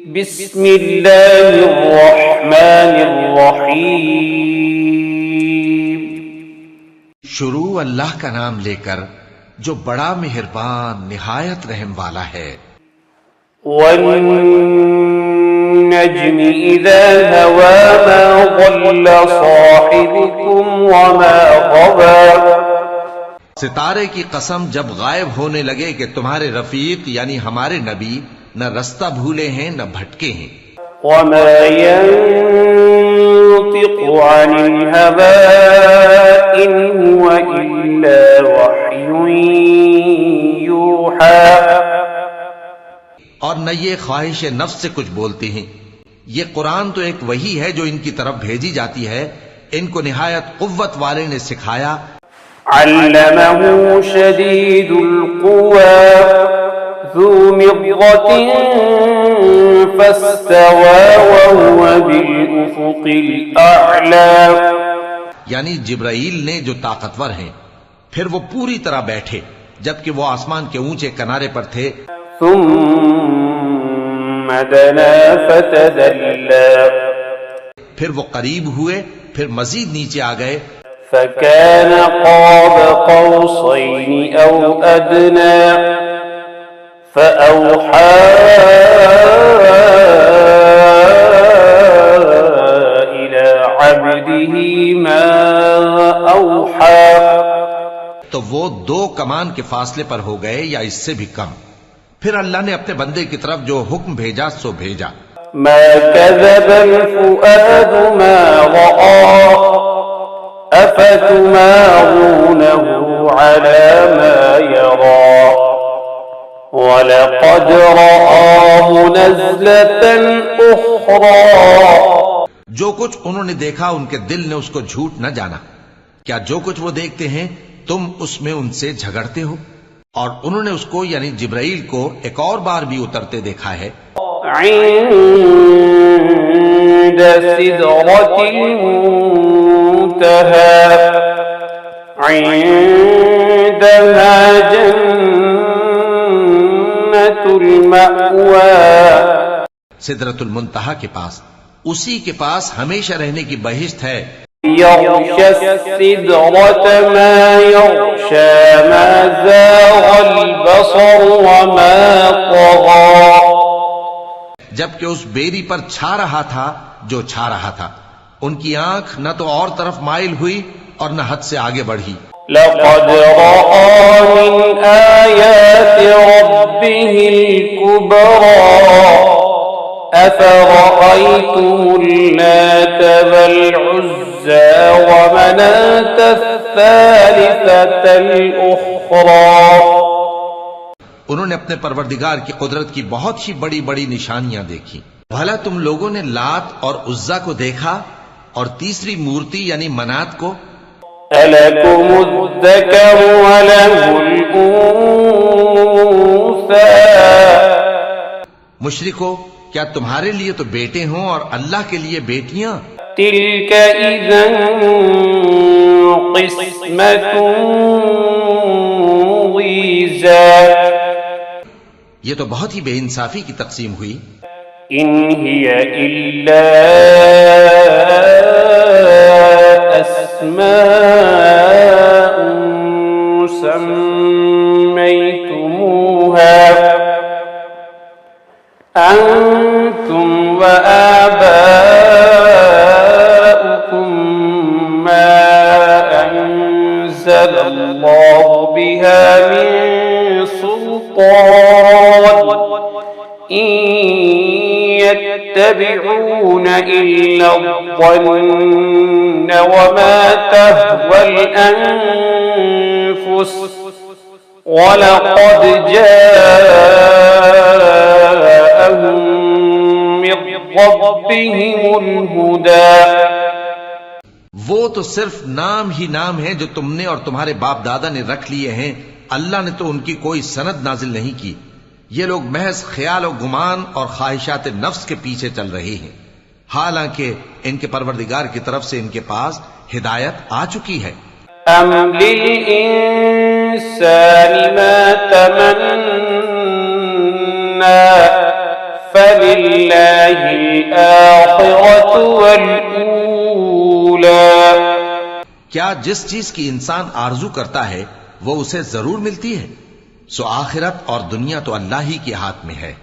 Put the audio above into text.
بسم اللہ الرحمن الرحیم۔ شروع اللہ کا نام لے کر جو بڑا مہربان نہایت رحم والا ہے۔ والنجم اذا هوى ما ضل صاحبكم وما غوى۔ ستارے کی قسم جب غائب ہونے لگے کہ تمہارے رفیق یعنی ہمارے نبی نہ رستہ بھولے ہیں نہ بھٹکے ہیں۔ وما ينطق عن الهوى إن هو إلا وحي يوحى۔ اور نہ یہ خواہش نفس سے کچھ بولتے ہیں، یہ قرآن تو ایک وحی ہے جو ان کی طرف بھیجی جاتی ہے، ان کو نہایت قوت والے نے سکھایا۔ علمه شديد القوى ذو مرة فاستوى وهو بالأفق الأعلى۔ یعنی جبرائیل نے جو طاقتور ہیں، پھر وہ پوری طرح بیٹھے جبکہ وہ آسمان کے اونچے کنارے پر تھے۔ ثم دنا فتدلى۔ پھر وہ قریب ہوئے، پھر مزید نیچے آ گئے۔ فكان قاب قوسين أو أدنى فأوحى إلى عبده ما أوحى۔ تو وہ 2 کمان کے فاصلے پر ہو گئے یا اس سے بھی کم۔ پھر اللہ نے اپنے بندے کی طرف جو حکم بھیجا سو بھیجا۔ ما كذب الفؤاد ما رأى أفتمارونه على ما يرى ولقد رآه نزلة أخرى۔ جو کچھ انہوں نے دیکھا ان کے دل نے اس کو جھوٹ نہ جانا۔ کیا جو کچھ وہ دیکھتے ہیں تم اس میں ان سے جھگڑتے ہو؟ اور انہوں نے اس کو یعنی جبرائیل کو ایک اور بار بھی اترتے دیکھا ہے۔ عند سدرة المنتهى عندها جنة المأوى۔ سدرۃ المنتہا کے پاس، اسی کے پاس ہمیشہ رہنے کی بہشت ہے۔ يغشى السدرة ما يغشى ما زاغ البصر وما طغى۔ جبکہ اس بیری پر چھا رہا تھا جو چھا رہا تھا، ان کی آنکھ نہ تو اور طرف مائل ہوئی اور نہ حد سے آگے بڑھی۔ لقد رأى من آيات ربه الكبرى أفرأيتم اللات والعزى ومناة الثالثة الأخرى۔ انہوں نے اپنے پروردگار کی قدرت کی بہت ہی بڑی بڑی نشانیاں دیکھی۔ بھلا تم لوگوں نے لات اور عزا کو دیکھا اور تیسری مورتی یعنی منات کو؟ أَلَكُمُ الذَّكَرُ وَلَهُ الْأُنثَى۔ مشرکو، کیا تمہارے لیے تو بیٹے ہوں اور اللہ کے لیے بیٹیاں؟ تِلْكَ إِذًا قِسْمَةٌ ضِیزَى۔ یہ تو بہت ہی بے انصافی کی تقسیم ہوئی۔ إِنْ هِيَ إِلَّا أَسْمَاءٌ سَمَّيْتُمُوهَا أَنْتُمْ وَآبَاؤُكُمْ مَا أَنزَلَ اللَّهُ بِهَا مِنْ سُلْطَانٍ إِنْ يَتَّبِعُونَ إِلَّا الظَّنَّ وَمَا تَهْوَى الْأَنفُسُ وَلَقَدْ جَاءَهُم مِّن رَّبِّهِمُ الْهُدَى۔ وہ تو صرف نام ہی نام ہیں جو تم نے اور تمہارے باپ دادا نے رکھ لیے ہیں، اللہ نے تو ان کی کوئی سند نازل نہیں کی۔ یہ لوگ محض خیال و گمان اور خواہشات نفس کے پیچھے چل رہے ہیں، حالانکہ ان کے پروردگار کی طرف سے ان کے پاس ہدایت آ چکی ہے۔ أَمْ لِلْإِنسَانِ مَا تَمَنَّى فلله الآخرة والأولى. کیا جس چیز کی انسان آرزو کرتا ہے وہ اسے ضرور ملتی ہے؟ سو آخرت اور دنیا تو اللہ ہی کے ہاتھ میں ہے.